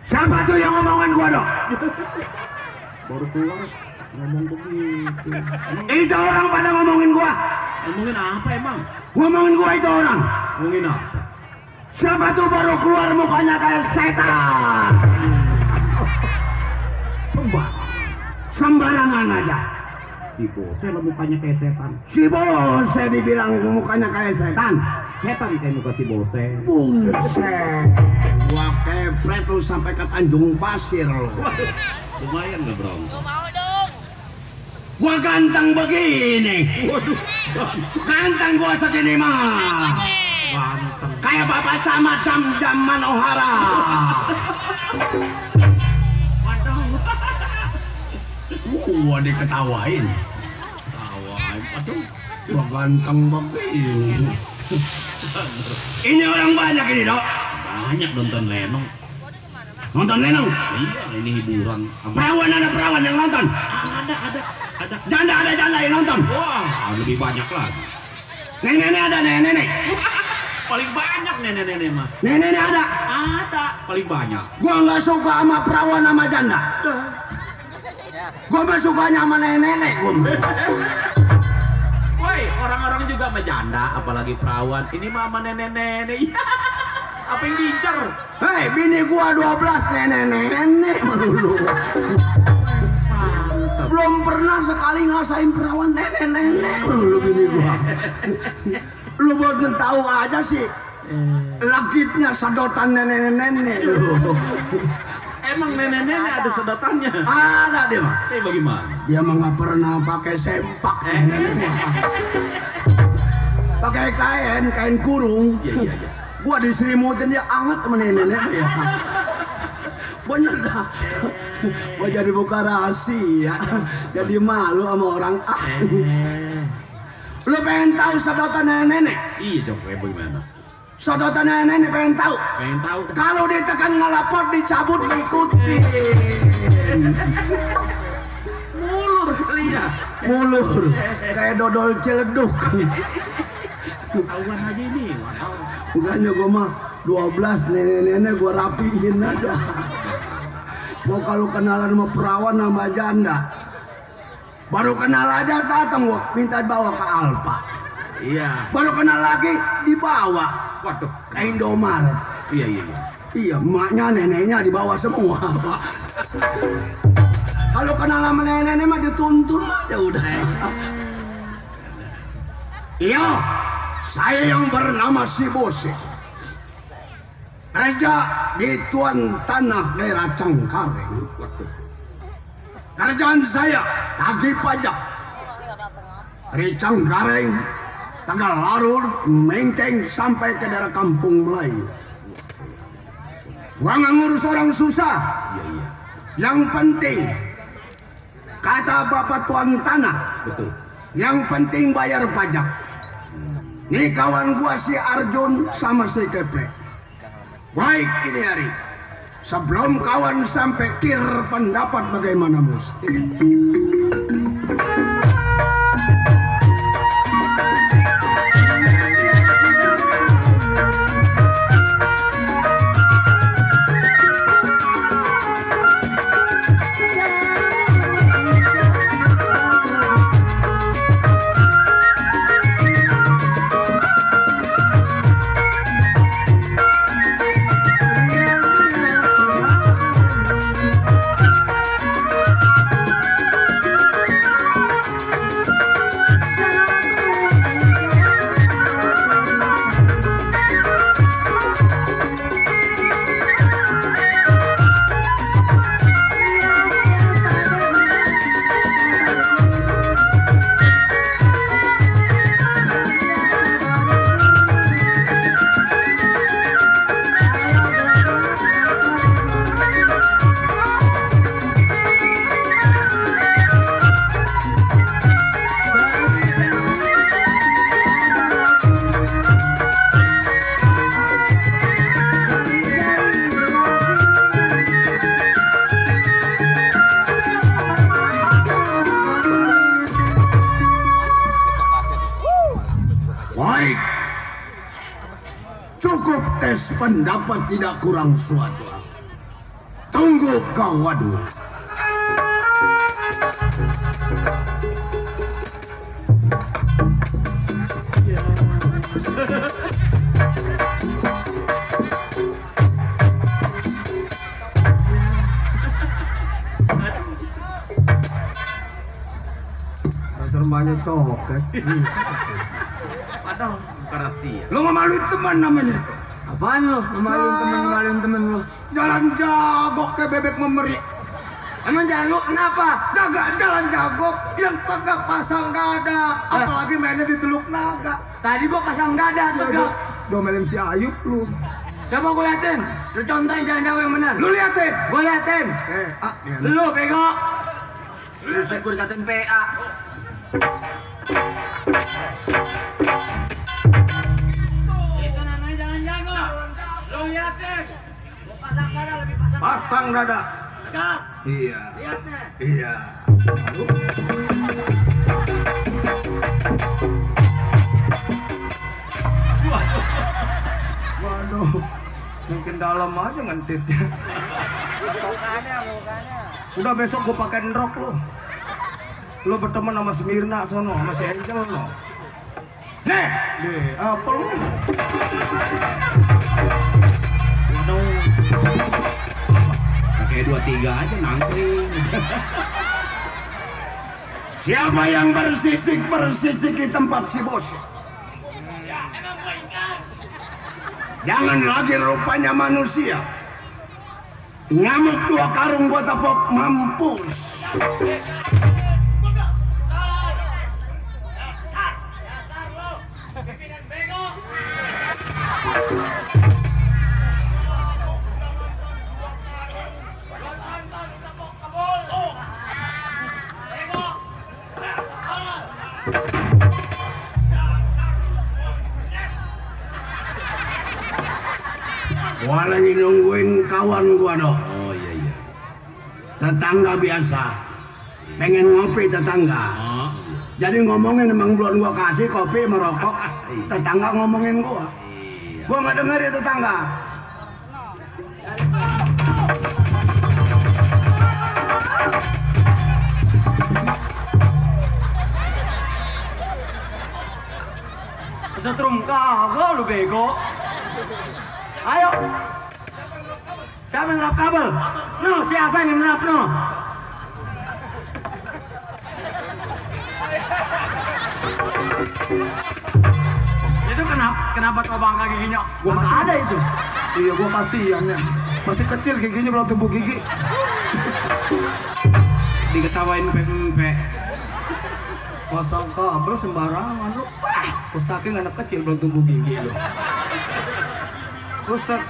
Siapa tuh yang ngomongin gua dong? Baru keluar ngomong begitu. Itu orang pada ngomongin gua. Ngomongin apa emang? Ngomongin gua itu orang. Ngomongin apa? Siapa tuh baru keluar mukanya kayak setan? Sembarangan aja. Si Bose lah mukanya kayak setan. Si Bose dibilang mukanya kayak setan. Setan kayak muka si Bose. Bungset. Gua kepret lu sampai ke Tanjung Pasir lu. Lumayan gak bro? Mau dong. Gua ganteng begini. Waduh, Ganteng gua segini mah. ganteng. Kayak Bapak Camat Jam Manohara. Gua diketawain. Tawain, aduh. Gua ganteng begini. Ini orang banyak ini dok. Banyak nonton Lenong. Nonton Lenong. Iya, ini hiburan. Perawan ada perawan yang nonton. Ada. Janda ada janda yang nonton. Wah, lebih banyak lagi. Nenek ada nenek. Paling banyak nenek-nenek mah. Nenek ada. Ada, paling banyak. Gua nggak suka sama perawan sama janda. Gua mah sukanya sama nenek. Woi, orang-orang juga sama janda, apalagi perawan. Ini mah sama nenek-nenek. Apa yang diincar? Hei, bini gua 12 nenek melulu. Belum pernah sekali ngasain perawan nenek melulu bini gua. Lu buat tahu aja sih. Lakitnya sedotan nenek lu. Emang nenek-nenek ada sedotannya? Ada dia mah. Bagaimana? Dia mah nggak pernah pakai sempak nenek mah. Pakai kain kurung. Iya. Gua diselimutin dia anget sama nenek ya. Bener dah. Gua jadi buka rahasia. Jadi malu sama orang. Lu pengen tahu sedotan nenek? Iya, coba bagaimana? Sedotan nenek pengen tahu? Pengen tahu? Kalau ditekan ngelapor dicabut diikutin. Mulur kali ya. Mulur kayak dodol celeduk. Tahuan aja ini. Bukannya gua mah 12 nenek-nenek gua rapihin aja. Gua kalau kenalan sama perawan sama janda, baru kenal aja datang gua minta bawa ke Alfa. Iya. Baru kenal lagi dibawa Waduh. ke Indomaret. Iya. Iya, emaknya neneknya dibawa semua. Kalau kenal sama nenek mah dituntun aja udah. Iya, saya yang bernama si Bose. Kerja di Tuan Tanah daerah Cengkareng. Kerjaan saya tagih pajak. Dari Cengkareng, Tegal Larur, Menteng sampai ke daerah Kampung Melayu. Gua nggak ngurus orang susah. Yang penting kata Bapak Tuan Tanah. Betul. Yang penting bayar pajak. Nih kawan gua si Arjun sama si Keplek. Baik ini hari. Sebelum kawan sampai kir pendapat bagaimana mesti. Baik, cukup tes pendapat tidak kurang suatu. Tunggu kau, waduh. Sermanya coket. Padahal bukan rahasia. Lu ngemaluin teman namanya. Apaan lu? Ngemaluin temen lu. Jalan jagok ke bebek memberi. Emang jalan lu kenapa? Jalan jagok yang tegak pasang dada. Apalagi mainnya di Teluk Naga. Tadi gua pasang dada tegak. Domelin si Ayub lu. Coba gua liatin. Lu contohin jalan jagok yang benar. Lu liatin. Gua liatin. Lu bego. Lu gua dikatain PA. Itu namanya jalan jagok. Lu liatin. Gua pasang dada lebih Pasang dada. tegak. Iya. Lihat nih. Iya. Waduh, mungkin dalam aja ngentitnya. Mukanya. Udah besok gue pakai rok lo. Lo berteman sama Smirna sono, sama si Angel lo. Nih, apa lo? Waduh. Pakai 23 aja nangkring. Siapa yang bersisik di tempat si bos? Jangan lagi rupanya manusia. Ngamuk 2 karung gua tepok mampus. Gua lagi nungguin kawan gua dong. Oh iya. Tetangga biasa. Pengen ngopi tetangga. Oh. Jadi ngomongin emang belum gua kasih kopi merokok. Tetangga ngomongin gua. Gua nggak denger ya tetangga. Setrum kagak lu bego. Ayo. Siapa yang nerap kabel? No, si Hasan yang nerap no. Itu kenapa kau bangka giginya? Gua nggak ada itu. Iya gua kasihan ya. Masih kecil giginya belum tumbuh gigi. Diketawain pempe. Pasang kabel sembarangan lu. Kau saking anak kecil belum tumbuh gigi lu. Rusak.